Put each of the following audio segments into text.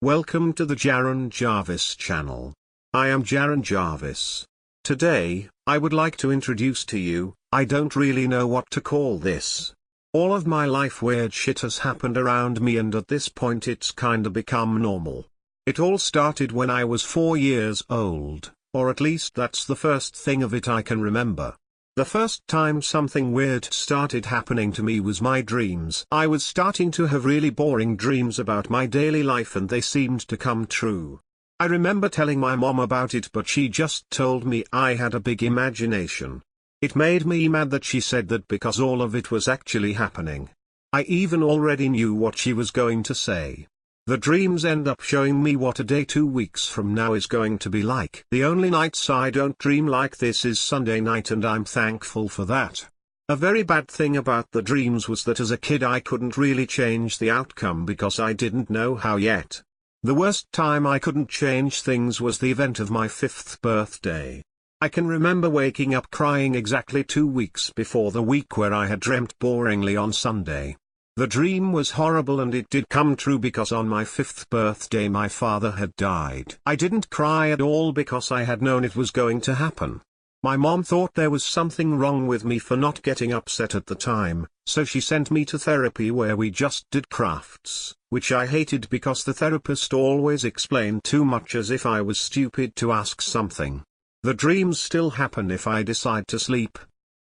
Welcome to the Jaron Jarvis channel. I am Jaron Jarvis. Today, I would like to introduce to you, I don't really know what to call this. All of my life weird shit has happened around me, and at this point it's kinda become normal. It all started when I was 4 years old, or at least that's the first thing of it I can remember. The first time something weird started happening to me was my dreams. I was starting to have really boring dreams about my daily life, and they seemed to come true. I remember telling my mom about it, but she just told me I had a big imagination. It made me mad that she said that because all of it was actually happening. I even already knew what she was going to say. The dreams end up showing me what a day 2 weeks from now is going to be like. The only nights I don't dream like this is Sunday night, and I'm thankful for that. A very bad thing about the dreams was that as a kid I couldn't really change the outcome because I didn't know how yet. The worst time I couldn't change things was the event of my 5th birthday. I can remember waking up crying exactly 2 weeks before the week where I had dreamt boringly on Sunday. The dream was horrible, and it did come true because on my 5th birthday my father had died. I didn't cry at all because I had known it was going to happen. My mom thought there was something wrong with me for not getting upset at the time, so she sent me to therapy where we just did crafts, which I hated because the therapist always explained too much, as if I was stupid to ask something. The dreams still happen if I decide to sleep.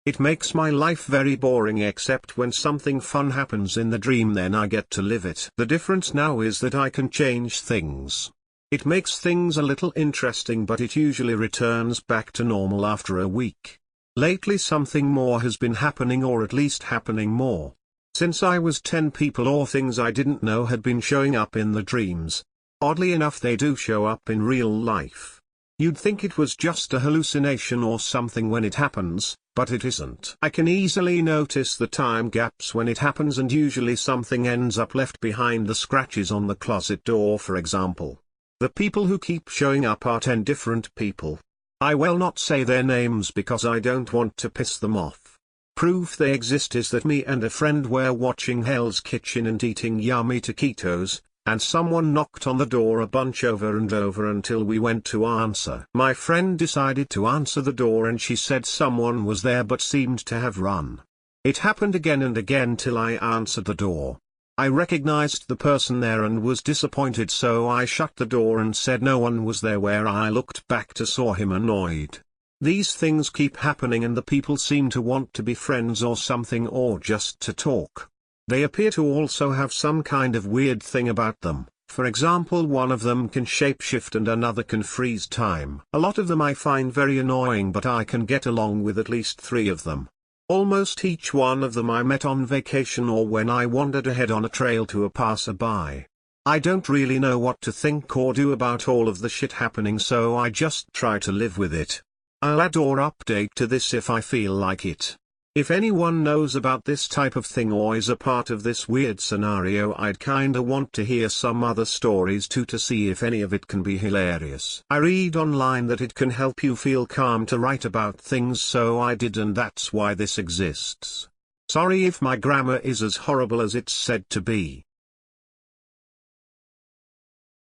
It makes my life very boring, except when something fun happens in the dream, then I get to live it. The difference now is that I can change things. It makes things a little interesting, but it usually returns back to normal after a week. Lately something more has been happening, or at least happening more. Since I was 10, people or things I didn't know had been showing up in the dreams. Oddly enough, they do show up in real life. You'd think it was just a hallucination or something when it happens, but it isn't. I can easily notice the time gaps when it happens, and usually something ends up left behind, the scratches on the closet door for example. The people who keep showing up are 10 different people. I will not say their names because I don't want to piss them off. Proof they exist is that me and a friend were watching Hell's Kitchen and eating yummy taquitos, and someone knocked on the door a bunch over and over until we went to answer. My friend decided to answer the door, and she said someone was there but seemed to have run. It happened again and again till I answered the door. I recognized the person there and was disappointed, so I shut the door and said no one was there. Where I looked back to saw him annoyed. These things keep happening, and the people seem to want to be friends or something, or just to talk. They appear to also have some kind of weird thing about them. For example, one of them can shapeshift and another can freeze time. A lot of them I find very annoying, but I can get along with at least 3 of them. Almost each one of them I met on vacation or when I wandered ahead on a trail to a passerby. I don't really know what to think or do about all of the shit happening, so I just try to live with it. I'll add or update to this if I feel like it. If anyone knows about this type of thing or is a part of this weird scenario, I'd kinda want to hear some other stories too, to see if any of it can be hilarious. I read online that it can help you feel calm to write about things, so I did, and that's why this exists. Sorry if my grammar is as horrible as it's said to be.